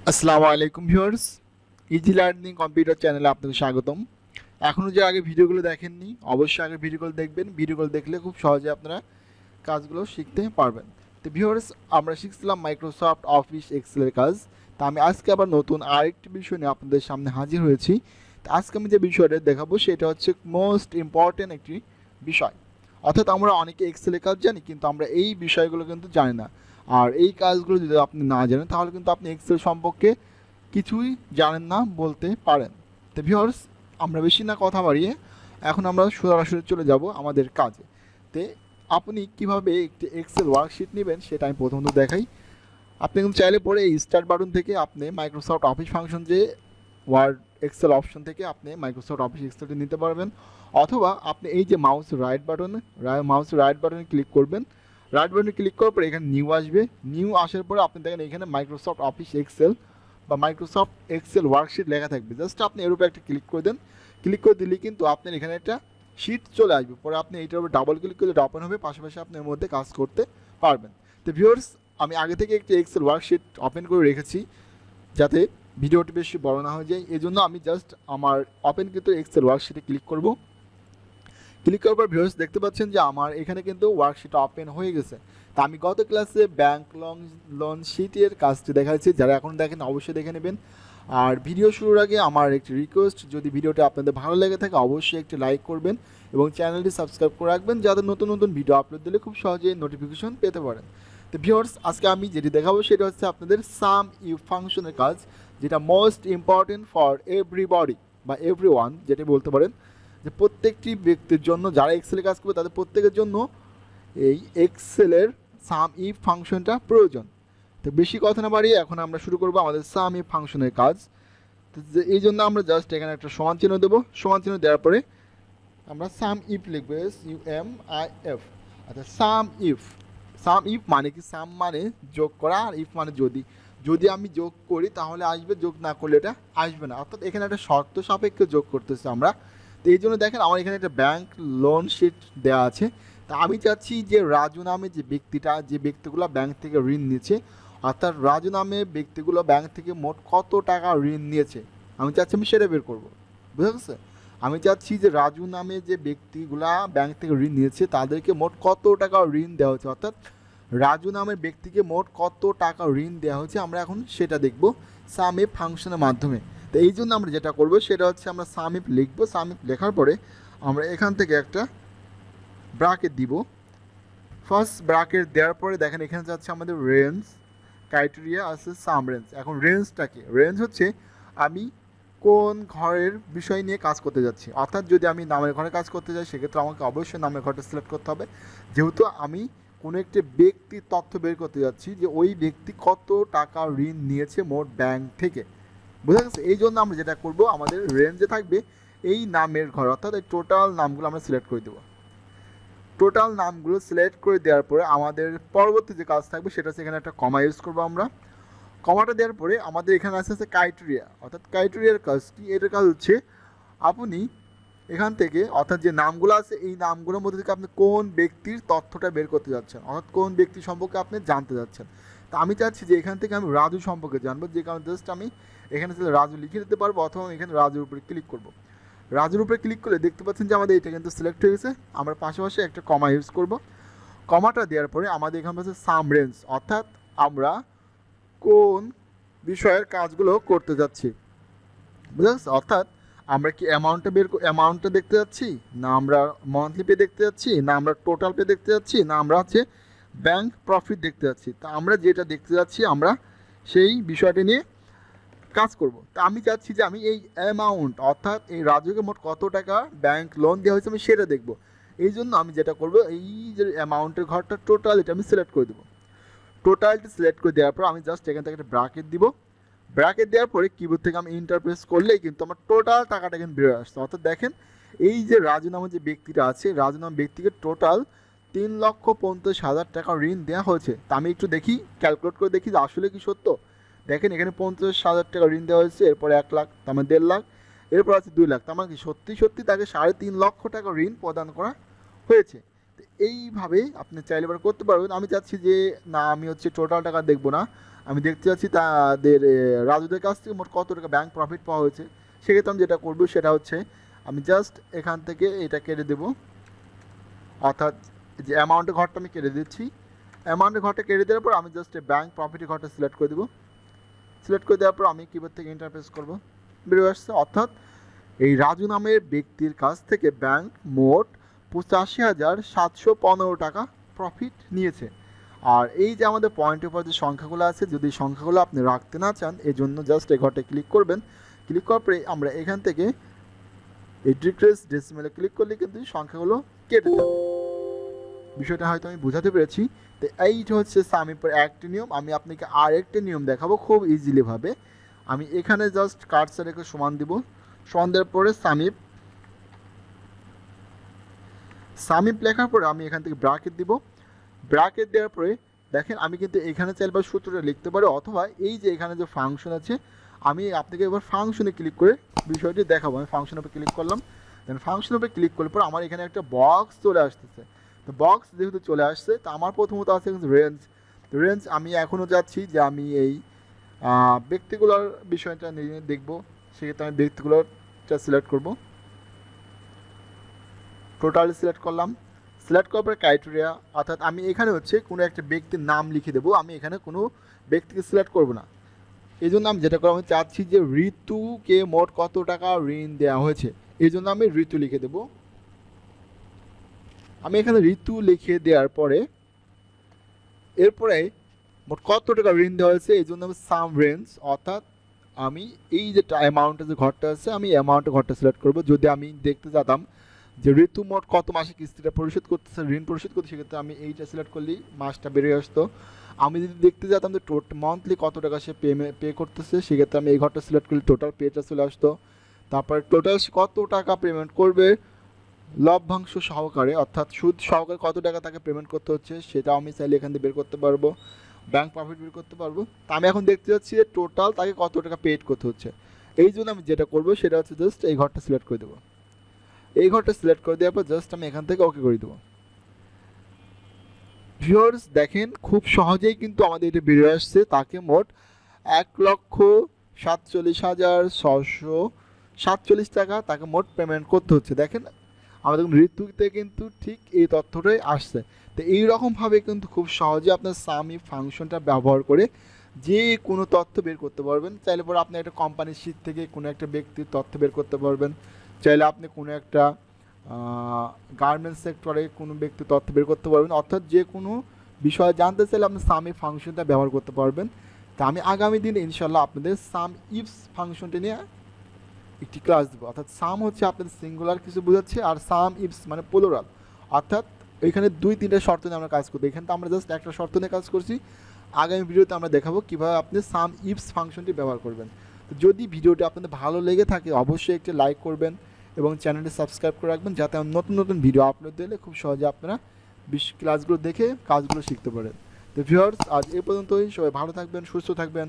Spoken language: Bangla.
আসসালামু আলাইকুম ভিউয়ার্স, ইজি লার্নিং কম্পিউটার চ্যানেলে আপনাকে স্বাগতম। এখনও যে আগে ভিডিওগুলো দেখেননি, অবশ্যই আগে ভিডিওগুলো দেখবেন। ভিডিওগুলো দেখলে খুব সহজে আপনারা কাজগুলো শিখতে পারবেন। তো ভিউয়ার্স, আমরা শিখছিলাম মাইক্রোসফট অফিস এক্সেলের কাজ। তা আমি আজকে আবার নতুন আরেকটি বিষয় নিয়ে আপনাদের সামনে হাজির হয়েছি। তো আজকে আমি যে বিষয়টা দেখাবো সেটা হচ্ছে মোস্ট ইম্পর্টেন্ট একটি বিষয়। অর্থাৎ আমরা অনেকে এক্সেলের কাজ জানি, কিন্তু আমরা এই বিষয়গুলো কিন্তু জানি না। আর এই কাজগুলো যদি আপনি না জানেন, তাহলে কিন্তু আপনি এক্সেল সম্পর্কে কিছুই জানেন না বলতে পারেন। তো ভিউয়ার্স, আমরা বেশি না কথা বাড়িয়ে এখন আমরা সরাসরি চলে যাব আমাদের কাজে। তে আপনি কিভাবে একটি এক্সেল ওয়ার্কশিট নেবেন সেটা আমি প্রথমত দেখাই। আপনি কিন্তু চাইলে পরে এই স্টার্ট বাটন থেকে আপনি মাইক্রোসফট অফিস ফাংশন যে ওয়ার্ড এক্সেল অপশন থেকে আপনি মাইক্রোসফট অফিস এক্সেলটি নিতে পারবেন, অথবা আপনি এই যে মাউস রাইট বাটনে ক্লিক করবেন। রাইট বাটনে ক্লিক করার পর এখানে নিউ আসবে। নিউ আসার পরে আপনি দেখেন এখানে মাইক্রোসফট অফিস এক্সেল বা মাইক্রোসফট এক্সেল ওয়ার্কশিট লেখা থাকবে। জাস্ট আপনি এর উপরে একটা ক্লিক করে দেন। ক্লিক করে দিলে কিন্তু আপনার এখানে একটা শিট চলে আসবে। পরে আপনি এইটার উপর ডাবল ক্লিক করলে ওপেন হবে, পাশাপাশি আপনি এর মধ্যে কাজ করতে পারবেন। তো ভিউয়ার্স, আমি আগে থেকে একটি এক্সেল ওয়ার্কশিট ওপেন করে রেখেছি যাতে ভিডিওটি বেশি বড় না হয়ে যায়। এই জন্য আমি জাস্ট আমার ওপেন কিন্তু এক্সেল ওয়ার্কশিটে ক্লিক করব। ক্লিক করার পর ভিউয়ার্স দেখতে পাচ্ছেন যে আমার এখানে কিন্তু ওয়ার্কশিট ওপেন হয়ে গেছে। তা আমি গত ক্লাসে ব্যাংক লোন শিটের কাজটি দেখাচ্ছি, যারা এখন দেখেন অবশ্যই দেখে নেবেন। আর ভিডিও শুরুর আগে আমার একটি রিকোয়েস্ট, যদি ভিডিওটা আপনাদের ভালো লেগে থাকে অবশ্যই একটি লাইক করবেন এবং চ্যানেলটি সাবস্ক্রাইব করে রাখবেন, যাতে নতুন নতুন ভিডিও আপলোড দিলে খুব সহজেই নোটিফিকেশন পেতে পারেন। তো ভিউয়ার্স, আজকে আমি যেটি দেখাবো সেটা হচ্ছে আপনাদের সাম ইফ ফাংশনের কাজ, যেটা মোস্ট ইম্পর্টেন্ট ফর এভরিবডি বা এভরিওয়ান যেটি বলতে পারেন, যে প্রত্যেকটি ব্যক্তির জন্য যারা এক্সেলে কাজ করবে তাদের প্রত্যেকের জন্য এই এক্সেলের সাম ইফ ফাংশনটা প্রয়োজন। তো বেশি কথা না বাড়িয়ে এখন আমরা শুরু করবো আমাদের সাম ইফ ফাংশনের কাজ। তো এই জন্য আমরা জাস্ট এখানে একটা সমান চিহ্ন দেবো। সমান চিহ্ন দেওয়ার পরে আমরা সাম ইফ লিখবো, SUMIF। আচ্ছা, সাম ইফ মানে কি? সাম মানে যোগ করা, আর ইফ মানে যদি। যদি আমি যোগ করি তাহলে আসবে, যোগ না করলে এটা আসবে না। অর্থাৎ এখানে একটা শর্ত সাপেক্ষে যোগ করতেছি আমরা। তো এই জন্য দেখেন আমার এখানে একটা ব্যাংক লোন শিট দেওয়া আছে। তা আমি চাচ্ছি যে রাজু নামে যে ব্যক্তিগুলো ব্যাংক থেকে ঋণ নিয়েছে, অর্থাৎ রাজু নামে ব্যক্তিগুলো ব্যাংক থেকে মোট কত টাকা ঋণ নিয়েছে আমি চাচ্ছি আমি সেটা বের করবো। বুঝা গেছে? আমি চাচ্ছি যে রাজু নামে যে ব্যক্তিগুলা ব্যাংক থেকে ঋণ নিয়েছে তাদেরকে মোট কত টাকা ঋণ দেওয়া হচ্ছে, অর্থাৎ রাজু নামের ব্যক্তিকে মোট কত টাকা ঋণ দেওয়া হচ্ছে আমরা এখন সেটা দেখব সামিফ ফাংশনের মাধ্যমে। তো এই জন্য আমরা যেটা করব সেটা হচ্ছে আমরা সামিফ লিখবো। সামিফ লেখার পরে আমরা এখান থেকে একটা ব্র্যাকেট দিব। ফার্স্ট ব্র্যাকেট দেওয়ার পরে দেখেন এখানে যাচ্ছে আমাদের রেঞ্জ, ক্রাইটেরিয়া আছে সাম রেঞ্জ। এখন রেঞ্জটা কি? রেঞ্জ হচ্ছে আমি কোন ঘরের বিষয় নিয়ে কাজ করতে যাচ্ছি। অর্থাৎ যদি আমি নামের ঘরে কাজ করতে যাই সেক্ষেত্রে আমাকে অবশ্যই নামের ঘরটা সিলেক্ট করতে হবে, যেহেতু আমি কোনো একটি ব্যক্তির তথ্য বের করতে যাচ্ছি যে ওই ব্যক্তি কত টাকা ঋণ নিয়েছে মোট ব্যাংক থেকে। বুঝা গেছে? এই জন্য আমরা যেটা করব, আমাদের রেঞ্জে থাকবে এই নামের ঘর, অর্থাৎ এই টোটাল নামগুলো আমরা সিলেক্ট করে দেবো। টোটাল নামগুলো সিলেক্ট করে দেওয়ার পরে আমাদের পরবর্তী যে কাজ থাকবে সেটা হচ্ছে এখানে একটা কমা ইউজ করবো আমরা। কমাটা দেওয়ার পরে আমাদের এখানে আছে ক্রাইটেরিয়া, অর্থাৎ ক্রাইটেরিয়ার কাজ কি? এটার কাজ হচ্ছে আপনি এখান থেকে, অর্থাৎ যে নামগুলো আছে এই নামগুলোর মধ্যে থেকে আপনি কোন ব্যক্তির তথ্যটা বের করতে যাচ্ছেন, অর্থাৎ কোন ব্যক্তি সম্পর্কে আপনি জানতে যাচ্ছেন। তো আমি চাচ্ছি যে এখান থেকে আমি রাজু সম্পর্কে জানবো, যে কারণে জাস্ট আমি এখানে রাজু লিখে দিতে পারবো, অথবা আমি এখানে রাজুর উপরে ক্লিক করবো। রাজুর উপরে ক্লিক করলে দেখতে পাচ্ছেন যে আমাদের এটা কিন্তু সিলেক্ট হয়ে গেছে। আমরা পাশাপাশি একটা কমা ইউজ করব। কমাটা দেওয়ার পরে আমাদের এখানে আছে সাম রেঞ্জ, অর্থাৎ আমরা কোন বিষয়ের কাজগুলো করতে যাচ্ছি। বুঝা গেছে? অর্থাৎ আমরা কি অ্যামাউন্টটা দেখতে যাচ্ছি, না আমরা মান্থলি পে দেখতে যাচ্ছি, না আমরা টোটাল পে দেখতে যাচ্ছি, না আমরা হচ্ছে ব্যাংক প্রফিট দেখতে যাচ্ছি। তা আমরা যেটা দেখতে যাচ্ছি আমরা সেই বিষয়টি নিয়ে কাজ করব। তা আমি চাচ্ছি যে আমি এই অ্যামাউন্ট, অর্থাৎ এই রাজুকে মোট কত টাকা ব্যাংক লোন দেওয়া হয়েছে আমি সেটা দেখব। এই জন্য আমি যেটা করব, এই যে অ্যামাউন্টের ঘরটা টোটাল এটা আমি সিলেক্ট করে দেবো। টোটালটি সিলেক্ট করে দেওয়ার পর আমি জাস্ট এখান থেকে একটা ব্র্যাকেট দিব। ব্র্যাকেট দেওয়ার পরে কিবোর্ড থেকে আমি ইন্টারপ্রেস করলেই কিন্তু আমার টোটাল টাকাটা কিন্তু বেরোয় আসছে। অর্থাৎ দেখেন এই যে রাজু নামের যে ব্যক্তিটা আছে, রাজু নামের ব্যক্তিকে টোটাল 3,50,000 টাকা ঋণ দেওয়া হয়েছে। তা আমি একটু দেখি, ক্যালকুলেট করে দেখি যে আসলে কি সত্য। দেখেন এখানে 50,000 টাকা ঋণ দেওয়া হয়েছে, এরপর 1 লাখ, তার মানে 1.5 লাখ, এরপর আছে 2 লাখ, তার মানে কি সত্যি সত্যি তাকে 3.5 লক্ষ টাকা ঋণ প্রদান করা হয়েছে। তো এইভাবে আপনি চাইলে এবার করতে পারবেন। আমি চাচ্ছি যে না, আমি হচ্ছে টোটাল টাকা দেখবো না, আমি দেখতে চাচ্ছি তাদের রাজুদের কাছ থেকে মোট কত টাকা ব্যাংক প্রফিট পাওয়া হয়েছে। সেক্ষেত্রে আমি যেটা করবো সেটা হচ্ছে আমি জাস্ট এখান থেকে এটা কেটে দেবো, অর্থাৎ যে অ্যামাউন্টের ঘরটা আমি কেটে দিচ্ছি। অ্যামাউন্টের ঘরটা কেটে দেওয়ার পর আমি জাস্ট ব্যাংক প্রফিটের ঘরটা সিলেক্ট করে দেবো। সিলেক্ট করে দেওয়ার পর আমি কিবোর্ড থেকে ইন্টারফেস করবো, বেরিয়ে আসছে। অর্থাৎ এই রাজু নামের ব্যক্তির কাছ থেকে ব্যাংক মোট 85,715 টাকা প্রফিট নিয়েছে। আর এই যে আমাদের পয়েন্টের পর যে সংখ্যাগুলো আছে, যদি সংখ্যাগুলো আপনি রাখতে না চান, এই জন্য জাস্ট এই ঘরটা ক্লিক করবেন। ক্লিক করার পরে আমরা এখান থেকে এই ডিক্রিজ ডেসিমেলে ক্লিক করলে কিন্তু সংখ্যাগুলো কেটে যাবে। বিষয়টা হয়তো আমি বোঝাতে পেরেছি। তো এইটা হচ্ছে সামিপের একটি নিয়ম। আমি আপনাকে আরেকটি নিয়ম দেখাবো খুব ইজিলিভাবে। আমি এখানে জাস্ট কার্সর রেখে সমান দিব, সমান দেওয়ার পরে সামিপ লেখার পরে আমি এখান থেকে ব্র্যাকেট দিব। ব্র্যাকেট দেওয়ার পরে দেখেন আমি কিন্তু এখানে চাইলে সূত্রটা লিখতে পারি, অথবা এই যে এখানে যে ফাংশন আছে, আমি আপনাকে এবার ফাংশনে ক্লিক করে বিষয়টি দেখাবো। আমি ফাংশনের উপরে ক্লিক করলাম, দেন ফাংশনের উপরে ক্লিক করার পর আমার এখানে একটা বক্স চলে আসতেছে। তো বক্স যেহেতু চলে আসছে, তো আমার প্রথমত আছে রেঞ্জ। রেঞ্জ আমি এখনও যাচ্ছি যে আমি এই ব্যক্তিগুলোর বিষয়টা নিয়ে দেখবো। সেক্ষেত্রে আমি ব্যক্তিগুলোটা সিলেক্ট করব, টোটালি সিলেক্ট করলাম। সিলেক্ট করার পরে ক্রাইটেরিয়া, অর্থাৎ আমি এখানে হচ্ছে কোনো একটা ব্যক্তির নাম লিখে দেবো। আমি এখানে কোনো ব্যক্তিকে সিলেক্ট করব না। এই জন্য আমি যেটা করবো, আমি চাচ্ছি যে ঋতুকে মোট কত টাকা ঋণ দেওয়া হয়েছে, এই জন্য আমি ঋতু লিখে দেব। আমি এখানে ঋতু লিখে দেওয়ার পরে এরপরে মোট কত টাকা ঋণ দেওয়া হয়েছে, এই জন্য আমি সাম রেঞ্জ, অর্থাৎ আমি এই যে অ্যামাউন্টের যে ঘরটা আছে, আমি অ্যামাউন্টের ঘরটা সিলেক্ট করব। যদি আমি দেখতে চাতাম যে ঋতু মোট কত মাসে কিস্তিটা পরিশোধ করতেছে, ঋণ পরিশোধ করতে, সেক্ষেত্রে আমি এইটা সিলেক্ট করলেই মাসটা বেরিয়ে আসতো। আমি যদি দেখতে যেতাম যে মান্থলি কত টাকা সে পে করতেছে, সেক্ষেত্রে আমি এই ঘরটা সিলেক্ট করলে টোটাল পেটা চলে আসতো। তারপরে টোটাল কত টাকা পেমেন্ট করবে লভ্যাংশ সহকারে, অর্থাৎ সুদ সহকারে কত টাকা তাকে পেমেন্ট করতে হচ্ছে, সেটা আমি চাইলে এখান থেকে বের করতে পারবো, ব্যাংক প্রফিট বের করতে পারবো। তা আমি এখন দেখতে যাচ্ছি যে টোটাল তাকে কত টাকা পেড করতে হচ্ছে। এই জন্য আমি যেটা করবো সেটা হচ্ছে জাস্ট এই ঘরটা সিলেক্ট করে দেবো। এই ঘরটা সিলেক্ট করে দেওয়ার পর জাস্ট আমি এখান থেকে ওকে করে দেবো। ভিউয়ার্স দেখেন খুব সহজেই কিন্তু আমাদের এটা বেরিয়ে আসছে, তাকে মোট 1,47,647 টাকা তাকে মোট পেমেন্ট করতে হচ্ছে। দেখেন আমাদের ঋতুতে কিন্তু ঠিক এই তথ্যটাই আসছে। তো এইরকমভাবে কিন্তু খুব সহজে আপনার সামিপ ফাংশনটা ব্যবহার করে যে কোনো তথ্য বের করতে পারবেন। চাইলে পরে আপনি একটা কোম্পানির শীট থেকে কোনো একটা ব্যক্তির তথ্য বের করতে পারবেন, চাইলে আপনি কোনো একটা গার্মেন্টস সেক্টরে কোনো ব্যক্তির তথ্য বের করতে পারবেন, অর্থাৎ যে কোনো বিষয় জানতে চাইলে আপনি সামিপ ফাংশনটা ব্যবহার করতে পারবেন। তা আমি আগামী দিনে ইনশাল্লাহ আপনাদের সাম ইফস ফাংশনটা নিয়ে একটি ক্লাস দেবো। অর্থাৎ সাম হচ্ছে আপনাদের সিঙ্গুলার কিছু বোঝাচ্ছে, আর সাম ইফস মানে প্লুরাল, অর্থাৎ এখানে 2-3টা শর্ত নিয়ে আমরা কাজ করবো। এখানে তো আমরা জাস্ট একটা শর্ত নিয়ে কাজ করছি। আগামী ভিডিওতে আমরা দেখাবো কীভাবে আপনি সাম ইফস ফাংশনটি ব্যবহার করবেন। তো যদি ভিডিওটি আপনাদের ভালো লেগে থাকে অবশ্যই একটি লাইক করবেন এবং চ্যানেলটি সাবস্ক্রাইব করে রাখবেন, যাতে নতুন নতুন ভিডিও আপলোড দিলে খুব সহজে আপনারা ক্লাসগুলো দেখে কাজগুলো শিখতে পারেন। তো ভিউয়ার্স আজ এ পর্যন্তই। সবাই ভালো থাকবেন, সুস্থ থাকবেন।